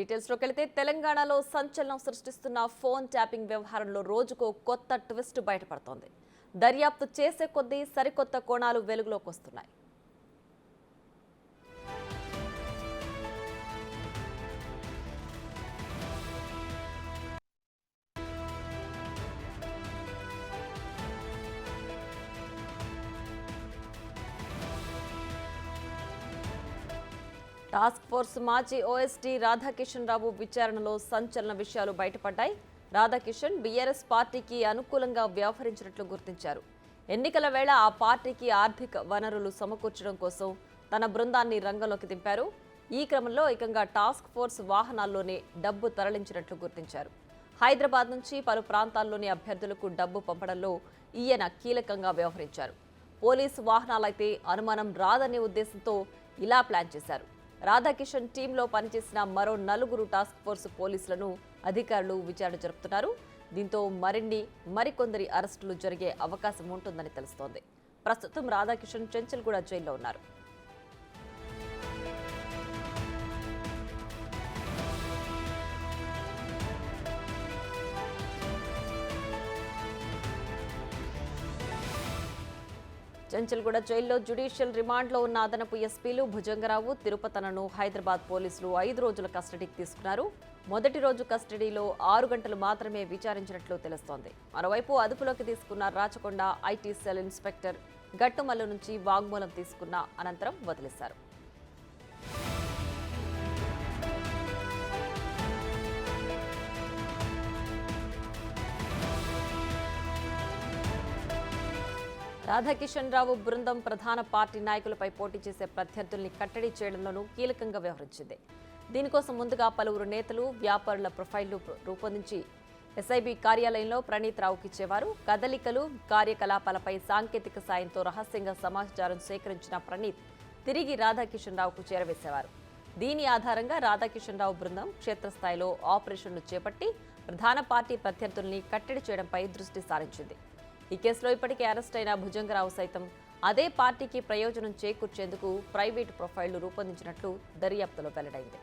డీటెయిల్స్లోకి వెళితే తెలంగాణలో సంచలనం సృష్టిస్తున్న ఫోన్ ట్యాపింగ్ వ్యవహారంలో రోజుకో కొత్త ట్విస్ట్ బయటపడుతోంది. దర్యాప్తు చేసే కొద్దీ సరికొత్త కోణాలు వెలుగులోకి వస్తున్నాయి. టాస్క్ ఫోర్స్ మాజీ ఓఎస్డీ రాధాకిషన్ రావు విచారణలో సంచలన విషయాలు బయటపడ్డాయి. రాధాకిషన్ బీఆర్ఎస్ పార్టీకి అనుకూలంగా వ్యవహరించినట్లు గుర్తించారు. ఎన్నికల వేళ ఆ పార్టీకి ఆర్థిక వనరులు సమకూర్చడం కోసం తన బృందాన్ని రంగంలోకి దింపారు. ఈ క్రమంలో ఏకంగా టాస్క్ ఫోర్స్ వాహనాల్లోనే డబ్బు తరలించినట్లు గుర్తించారు. హైదరాబాద్ నుంచి పలు ప్రాంతాల్లోని అభ్యర్థులకు డబ్బు పంపడంలో ఈయన కీలకంగా వ్యవహరించారు. పోలీసు వాహనాలైతే అనుమానం రాదనే ఉద్దేశంతో ఇలా ప్లాన్ చేశారు. రాధాకిషన్ టీంలో పనిచేసిన మరో 4 టాస్క్ ఫోర్స్ పోలీసులను అధికారులు విచారణ జరుపుతున్నారు. దీంతో మరికొందరి అరెస్టులు జరిగే అవకాశం ఉంటుందని తెలుస్తోంది. ప్రస్తుతం రాధాకిషన్ చెంచల్గూడ జైల్లో ఉన్నారు. చెంచల్గూడ జైల్లో జ్యుడిషియల్ రిమాండ్లో ఉన్న అదనపు ఎస్పీలు భుజంగరావు, తిరుపతనను హైదరాబాద్ పోలీసులు 5 రోజుల కస్టడీకి తీసుకున్నారు. మొదటి రోజు కస్టడీలో 6 గంటలు మాత్రమే విచారించినట్లు తెలుస్తోంది. మరోవైపు అదుపులోకి తీసుకున్న Rachakonda IT cell inspector Gattumallu నుంచి వాగ్మూలం తీసుకున్న అనంతరం వదిలేశారు. రాధాకిషన్ రావు బృందం ప్రధాన పార్టీ నాయకులపై పోటీ చేసే ప్రత్యర్థుల్ని కట్టడి చేయడంలోనూ కీలకంగా వ్యవహరించింది. దీనికోసం ముందుగా పలువురు నేతలు, వ్యాపారుల ప్రొఫైళ్లు రూపొందించి ఎస్ఐబి కార్యాలయంలో ప్రణీత్ రావుకి ఇచ్చేవారు. కదలికలు, కార్యకలాపాలపై సాంకేతిక సాయంతో రహస్యంగా సమాచారం సేకరించిన ప్రణీత్ తిరిగి రాధాకిషన్ రావుకు చేరవేసేవారు. దీని ఆధారంగా రాధాకిషన్ రావు బృందం క్షేత్రస్థాయిలో ఆపరేషన్లు చేపట్టి ప్రధాన పార్టీ ప్రత్యర్థుల్ని కట్టడి చేయడంపై దృష్టి సారించింది. ఈ కేసులో ఇప్పటికే అరెస్ట్ అయిన భుజంగరావు సైతం అదే పార్టీకి ప్రయోజనం చేకూర్చేందుకు ప్రైవేటు ప్రొఫైళ్లు రూపొందించినట్లు దర్యాప్తులో వెల్లడైంది.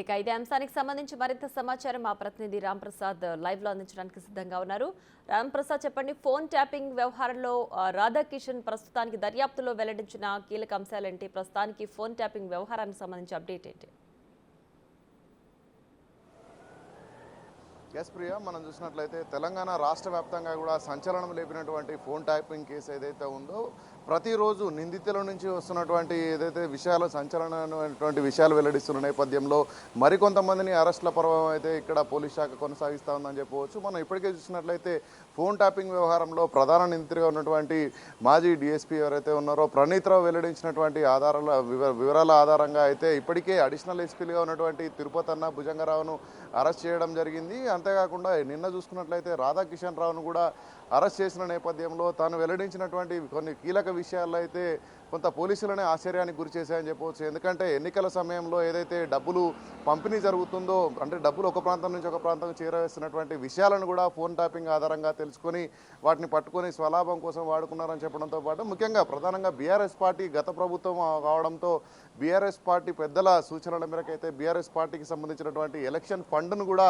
ఇక ఇదే అంశానికి సంబంధించి మరింత సమాచారం మా ప్రతినిధి రాంప్రసాద్ లైవ్ లో అందించడానికి సిద్ధంగా ఉన్నారు. రాంప్రసాద్, చెప్పండి, ఫోన్ ట్యాపింగ్ వ్యవహారంలో రాధాకిషన్ ప్రస్తుతానికి దర్యాప్తులో వెల్లడించిన కీలక అంశాలేంటి? ప్రస్తుతానికి ఫోన్ ట్యాపింగ్ వ్యవహారానికి సంబంధించి అప్డేట్ ఏంటి? ఎస్ ప్రియా, మనం చూసినట్లయితే తెలంగాణ రాష్ట్ర వ్యాప్తంగా కూడా సంచలనం లేపినటువంటి ఫోన్ ట్యాపింగ్ కేసు ఏదైతే ఉందో ప్రతిరోజు నిందితుల నుంచి వస్తున్నటువంటి ఏదైతే విషయాలు సంచలనమైనటువంటి విషయాలు వెల్లడిస్తున్న నేపథ్యంలో మరికొంతమందిని అరెస్టుల పర్వం అయితే ఇక్కడ పోలీస్ శాఖ కొనసాగిస్తూ ఉందని చెప్పవచ్చు. మనం ఇప్పటికే చూసినట్లయితే ఫోన్ ట్యాపింగ్ వ్యవహారంలో ప్రధాన నిందితుడిగా ఉన్నటువంటి మాజీ డీఎస్పీ ఎవరైతే ఉన్నారో ప్రణీత్ రావు వెల్లడించినటువంటి వివరాల ఆధారంగా అయితే ఇప్పటికే అడిషనల్ ఎస్పీలుగా ఉన్నటువంటి తిరుపతన్న, భుజంగరావును అరెస్ట్ చేయడం జరిగింది. అంతేకాకుండా నిన్న చూసుకున్నట్లయితే రాధాకిషన్ రావును కూడా అరెస్ట్ చేసిన నేపథ్యంలో తాను వెల్లడించినటువంటి కొన్ని కీలక విషయాల్లో అయితే కొంత పోలీసులనే ఆశ్చర్యానికి గురి చేశాయని చెప్పవచ్చు. ఎందుకంటే ఎన్నికల సమయంలో ఏదైతే డబ్బులు పంపిణీ జరుగుతుందో, అంటే డబ్బులు ఒక ప్రాంతం నుంచి ఒక ప్రాంతం చేరవేస్తున్నటువంటి విషయాలను కూడా ఫోన్ ట్యాపింగ్ ఆధారంగా తెలుసుకొని వాటిని పట్టుకొని స్వలాభం కోసం వాడుకున్నారని చెప్పడంతో పాటు ముఖ్యంగా ప్రధానంగా బీఆర్ఎస్ పార్టీ గత ప్రభుత్వం కావడంతో బీఆర్ఎస్ పార్టీ పెద్దల సూచనల మేరకు అయితే బీఆర్ఎస్ పార్టీకి సంబంధించినటువంటి ఎలక్షన్ ఫండ్ను కూడా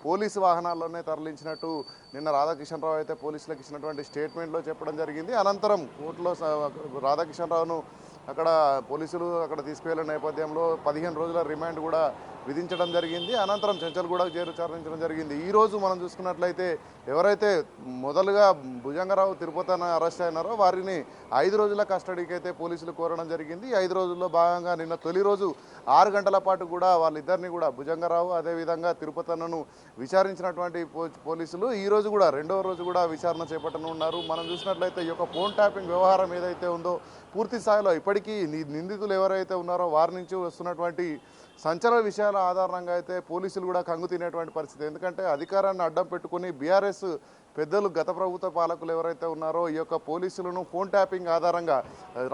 పోలీసు వాహనాల్లోనే తరలించినట్టు నిన్న రాధాకిషన్ రావు అయితే పోలీసులకు ఇచ్చినటువంటి స్టేట్మెంట్లో చెప్పడం జరిగింది. అనంతరం కోర్టులో రాధాకిషన్ రావును అక్కడ పోలీసులు అక్కడ తీసుకువెళ్ళిన నేపథ్యంలో 15 రోజుల రిమాండ్ కూడా విధించడం జరిగింది. అనంతరం చెంచల్గూడకు తరలించడం జరిగింది. ఈరోజు మనం చూసుకున్నట్లయితే ఎవరైతే మొదలుగా భుజంగరావు తిరుపతిన అరెస్ట్ అయినారో వారిని 5 రోజుల కస్టడీకి అయితే పోలీసులు కోరడం జరిగింది. 5 రోజుల్లో భాగంగా నిన్న తొలి రోజు 6 గంటల పాటు కూడా వాళ్ళిద్దరిని కూడా భుజంగరావు అదేవిధంగా తిరుపతన్నను విచారించినటువంటి పోలీసులు ఈ రోజు కూడా రెండవ రోజు కూడా విచారణ చేపట్టనున్నారు. మనం చూసినట్లయితే ఈ యొక్క ఫోన్ ట్యాపింగ్ వ్యవహారం ఏదైతే ఉందో పూర్తి స్థాయిలో ఇప్పటికీ నిందితులు ఎవరైతే ఉన్నారో వారి నుంచి వస్తున్నటువంటి సంచలన విషయాల ఆధారంగా అయితే పోలీసులు కూడా కంగు తినేటువంటి పరిస్థితి. ఎందుకంటే అధికారాన్ని అడ్డం పెట్టుకుని బీఆర్ఎస్ పెద్దలు గత ప్రభుత్వ పాలకులు ఎవరైతే ఉన్నారో ఈ యొక్క పోలీసులను ఫోన్ ట్యాపింగ్ ఆధారంగా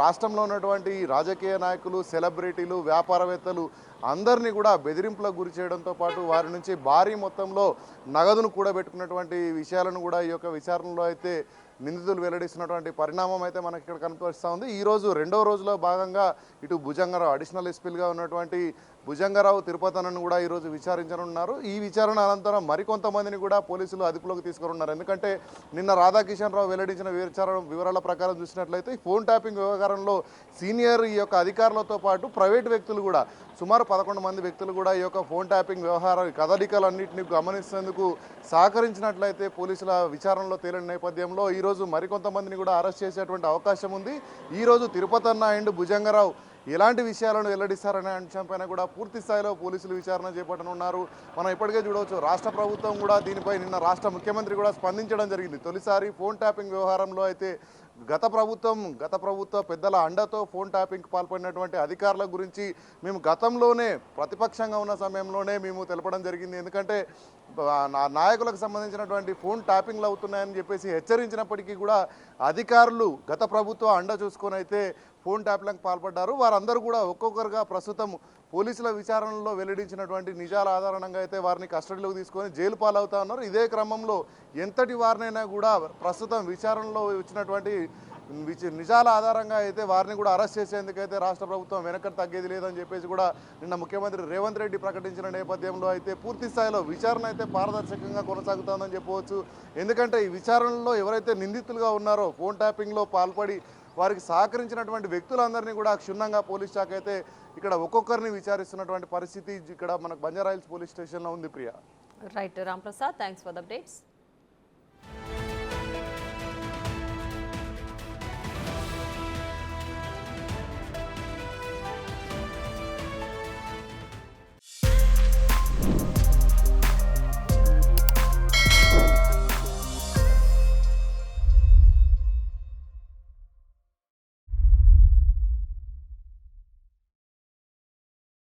రాష్ట్రంలో ఉన్నటువంటి రాజకీయ నాయకులు, సెలబ్రిటీలు, వ్యాపారవేత్తలు అందరినీ కూడా బెదిరింపులకు గురి చేయడంతో పాటు వారి నుంచి భారీ మొత్తంలో నగదును కూడబెట్టుకున్నటువంటి విషయాలను కూడా ఈ యొక్క విచారణలో అయితే నిందితులు వెల్లడిస్తున్నటువంటి పరిణామం అయితే మనకి ఇక్కడ కనిపిస్తూ ఉంది. ఈరోజు రెండవ రోజులో భాగంగా ఇటు భుజంగరావు అడిషనల్ ఎస్పీలుగా ఉన్నటువంటి భుజంగరావు తిరుపతన్నను కూడా ఈరోజు విచారించనున్నారు. ఈ విచారణ అనంతరం మరికొంతమందిని కూడా పోలీసులు అదుపులోకి తీసుకున్నారు. ఎందుకంటే నిన్న రాధాకిషన్ రావు వెల్లడించిన వివరాల ప్రకారం చూసినట్లయితే ఫోన్ ట్యాపింగ్ వ్యవహారంలో సీనియర్ ఈ యొక్క అధికారులతో పాటు ప్రైవేట్ వ్యక్తులు కూడా సుమారు 11 మంది వ్యక్తులు కూడా ఈ యొక్క ఫోన్ ట్యాపింగ్ వ్యవహార కదలికలన్నింటినీ గమనిస్తేందుకు సహకరించినట్లయితే పోలీసుల విచారణలో తేలిన నేపథ్యంలో ఈరోజు మరికొంతమందిని కూడా అరెస్ట్ చేసేటువంటి అవకాశం ఉంది. ఈరోజు తిరుపతన్న అండ్ భుజంగరావు ఎలాంటి విషయాలను వెల్లడిస్తారనే అంశంపైన కూడా పూర్తి స్థాయిలో పోలీసులు విచారణ చేపట్టనున్నారు. మనం ఇప్పటికే చూడవచ్చు రాష్ట్ర ప్రభుత్వం కూడా దీనిపై నిన్న రాష్ట్ర ముఖ్యమంత్రి కూడా స్పందించడం జరిగింది. తొలిసారి ఫోన్ ట్యాపింగ్ వ్యవహారంలో అయితే గత ప్రభుత్వ పెద్దల అండతో ఫోన్ ట్యాపింగ్కి పాల్పడినటువంటి అధికారుల గురించి మేము గతంలోనే ప్రతిపక్షంగా ఉన్న సమయంలోనే మేము తెలపడం జరిగింది. ఎందుకంటే నాయకులకు సంబంధించినటువంటి ఫోన్ ట్యాపింగ్లు అవుతున్నాయని చెప్పేసి హెచ్చరించినప్పటికీ కూడా అధికారులు గత ప్రభుత్వ అండ చూసుకొని అయితే ఫోన్ ట్యాపింగ్లకు పాల్పడ్డారు. వారందరూ కూడా ఒక్కొక్కరుగా ప్రస్తుతం పోలీసుల విచారణలో వెల్లడించినటువంటి నిజాల ఆధారంగా అయితే వారిని కస్టడీలోకి తీసుకొని జైలు పాలవుతా ఉన్నారు. ఇదే క్రమంలో ఎంతటి వారినైనా కూడా ప్రస్తుతం విచారణలో వచ్చినటువంటి నిజాల ఆధారంగా అయితే వారిని కూడా అరెస్ట్ చేసేందుకైతే రాష్ట్ర ప్రభుత్వం వెనక తగ్గేది లేదని చెప్పేసి కూడా నిన్న ముఖ్యమంత్రి రేవంత్ రెడ్డి ప్రకటించిన నేపథ్యంలో అయితే పూర్తి స్థాయిలో విచారణ అయితే పారదర్శకంగా కొనసాగుతోందని చెప్పవచ్చు. ఎందుకంటే ఈ విచారణలో ఎవరైతే నిందితులుగా ఉన్నారో ఫోన్ ట్యాపింగ్లో పాల్పడి వారికి సహకరించినటువంటి వ్యక్తులందరినీ కూడా క్షుణ్ణంగా పోలీస్ శాఖ అయితే ఇక్కడ ఒక్కొక్కరిని విచారిస్తున్నటువంటి పరిస్థితి ఇక్కడ మనకు బంజారాహిల్స్ పోలీస్ స్టేషన్లో ఉంది. Priya. Right Ramprasad, thanks for the updates.